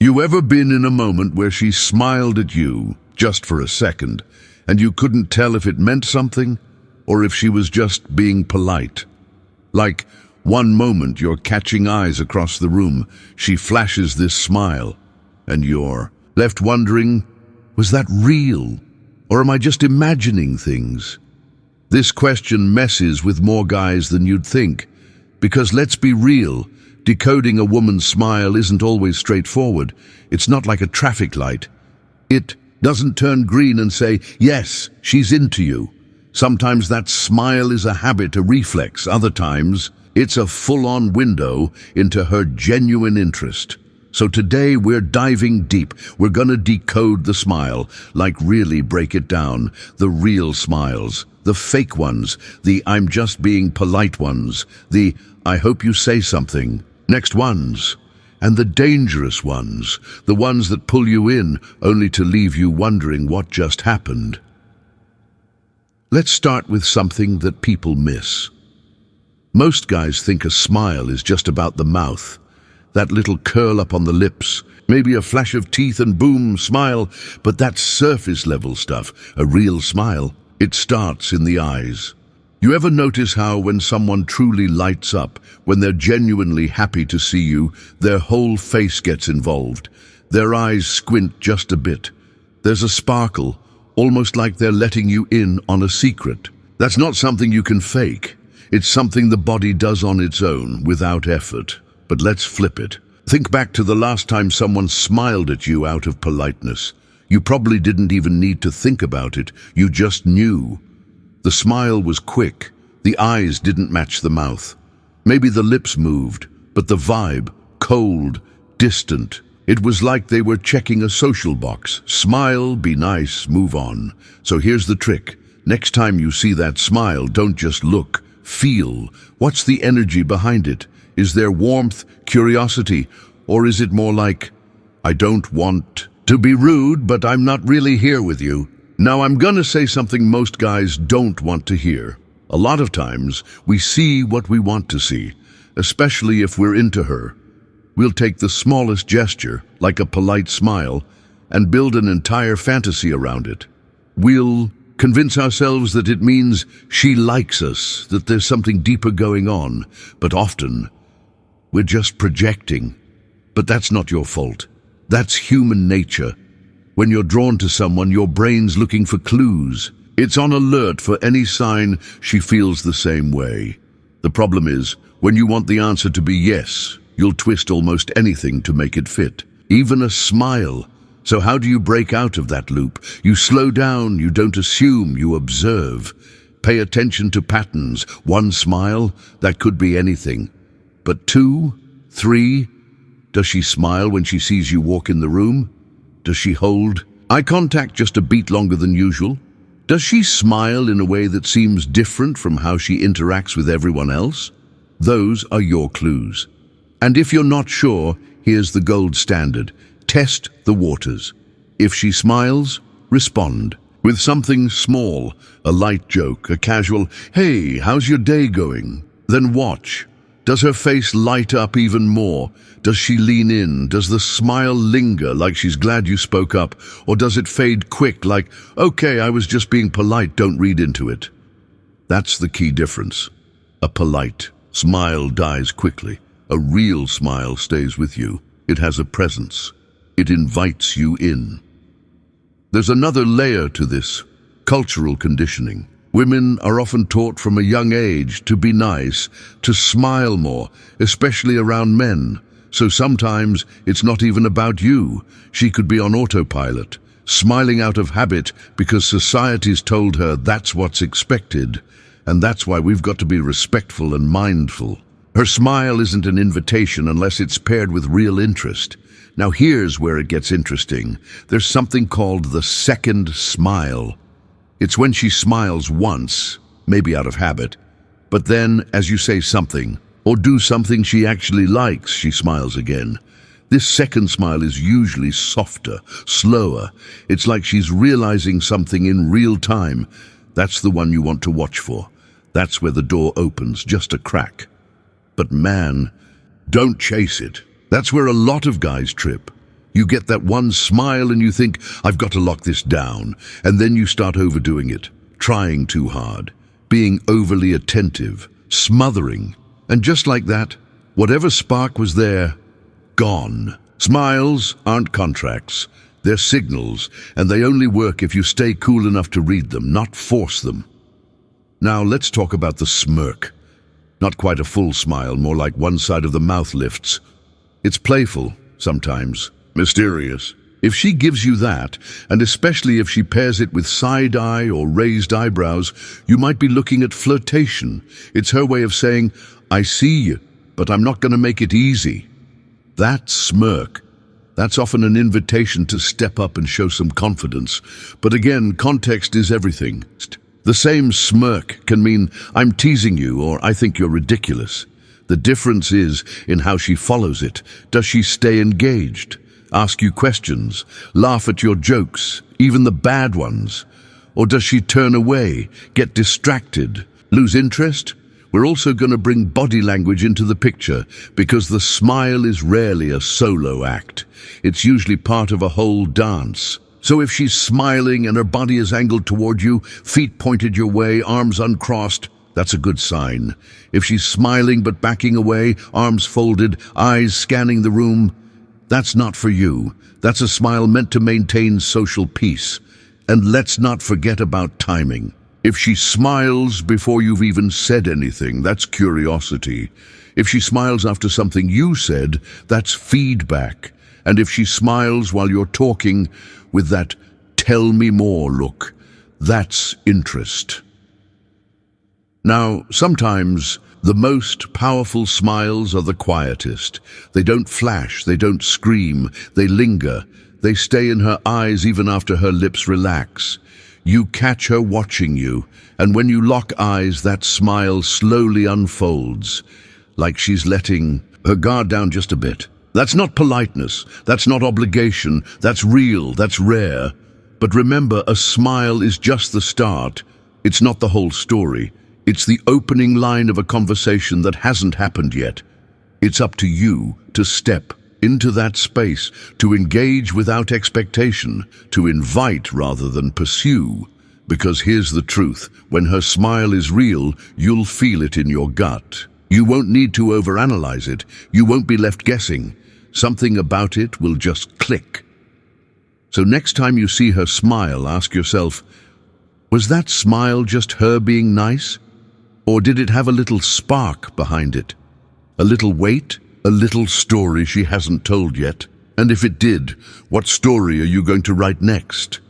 You ever been in a moment where she smiled at you, just for a second, and you couldn't tell if it meant something, or if she was just being polite? Like, one moment you're catching eyes across the room, she flashes this smile, and you're left wondering, was that real? Or am I just imagining things? This question messes with more guys than you'd think, because let's be real, decoding a woman's smile isn't always straightforward. It's not like a traffic light. It doesn't turn green and say, yes, she's into you. Sometimes that smile is a habit, a reflex. Other times, it's a full-on window into her genuine interest. So today we're diving deep. We're gonna decode the smile, like really break it down. The real smiles, the fake ones, the I'm just being polite ones, the I hope you say something next ones, and the dangerous ones, the ones that pull you in only to leave you wondering what just happened. Let's start with something that people miss. Most guys think a smile is just about the mouth, that little curl up on the lips, maybe a flash of teeth and boom, smile, but that's surface level stuff. A real smile, it starts in the eyes. You ever notice how when someone truly lights up, when they're genuinely happy to see you, their whole face gets involved? Their eyes squint just a bit. There's a sparkle, almost like they're letting you in on a secret. That's not something you can fake. It's something the body does on its own, without effort. But let's flip it. Think back to the last time someone smiled at you out of politeness. You probably didn't even need to think about it. You just knew. The smile was quick. The eyes didn't match the mouth. Maybe the lips moved, but the vibe, cold, distant. It was like they were checking a social box. Smile, be nice, move on. So here's the trick. Next time you see that smile, don't just look, feel. What's the energy behind it? Is there warmth, curiosity, or is it more like, I don't want to be rude, but I'm not really here with you? Now I'm gonna say something most guys don't want to hear. A lot of times, we see what we want to see, especially if we're into her. We'll take the smallest gesture, like a polite smile, and build an entire fantasy around it. We'll convince ourselves that it means she likes us, that there's something deeper going on, but often, we're just projecting. But that's not your fault. That's human nature. When you're drawn to someone, your brain's looking for clues. It's on alert for any sign she feels the same way. The problem is, when you want the answer to be yes, you'll twist almost anything to make it fit. Even a smile. So how do you break out of that loop? You slow down, you don't assume, you observe. Pay attention to patterns. One smile, that could be anything. But 2, 3, does she smile when she sees you walk in the room? Does she hold eye contact just a beat longer than usual? Does she smile in a way that seems different from how she interacts with everyone else? Those are your clues. And if you're not sure, here's the gold standard. Test the waters. If she smiles, respond with something small, a light joke, a casual, hey, how's your day going? Then watch. Does her face light up even more? Does she lean in? Does the smile linger like she's glad you spoke up? Or does it fade quick like, okay, I was just being polite, don't read into it? That's the key difference. A polite smile dies quickly. A real smile stays with you. It has a presence. It invites you in. There's another layer to this, cultural conditioning. Women are often taught from a young age to be nice, to smile more, especially around men. So sometimes it's not even about you. She could be on autopilot, smiling out of habit because society's told her that's what's expected. And that's why we've got to be respectful and mindful. Her smile isn't an invitation unless it's paired with real interest. Now here's where it gets interesting. There's something called the second smile. It's when she smiles once, maybe out of habit, but then as you say something or do something she actually likes, she smiles again. This second smile is usually softer, slower. It's like she's realizing something in real time. That's the one you want to watch for. That's where the door opens, just a crack. But man, don't chase it. That's where a lot of guys trip. You get that one smile and you think, I've got to lock this down. And then you start overdoing it, trying too hard, being overly attentive, smothering. And just like that, whatever spark was there, gone. Smiles aren't contracts. They're signals, and they only work if you stay cool enough to read them, not force them. Now let's talk about the smirk. Not quite a full smile, more like one side of the mouth lifts. It's playful, sometimes, mysterious. If she gives you that, and especially if she pairs it with side eye or raised eyebrows, you might be looking at flirtation. It's her way of saying, I see you, but I'm not going to make it easy. That smirk, that's often an invitation to step up and show some confidence. But again, context is everything. The same smirk can mean, I'm teasing you, or I think you're ridiculous. The difference is in how she follows it. Does she stay engaged, ask you questions, laugh at your jokes, even the bad ones? Or does she turn away, get distracted, lose interest? We're also going to bring body language into the picture, because the smile is rarely a solo act. It's usually part of a whole dance. So if she's smiling and her body is angled toward you, feet pointed your way, arms uncrossed, that's a good sign. If she's smiling but backing away, arms folded, eyes scanning the room, that's not for you. That's a smile meant to maintain social peace. And let's not forget about timing. If she smiles before you've even said anything, that's curiosity. If she smiles after something you said, that's feedback. And if she smiles while you're talking with that tell me more look, that's interest. Now, sometimes the most powerful smiles are the quietest. They don't flash, they don't scream, they linger. They stay in her eyes even after her lips relax. You catch her watching you, and when you lock eyes, that smile slowly unfolds, like she's letting her guard down just a bit. That's not politeness, that's not obligation, that's real, that's rare. But remember, a smile is just the start. It's not the whole story. It's the opening line of a conversation that hasn't happened yet. It's up to you to step into that space, to engage without expectation, to invite rather than pursue. Because here's the truth, when her smile is real, you'll feel it in your gut. You won't need to overanalyze it. You won't be left guessing. Something about it will just click. So next time you see her smile, ask yourself, was that smile just her being nice? Or did it have a little spark behind it? A little weight? A little story she hasn't told yet? And if it did, what story are you going to write next?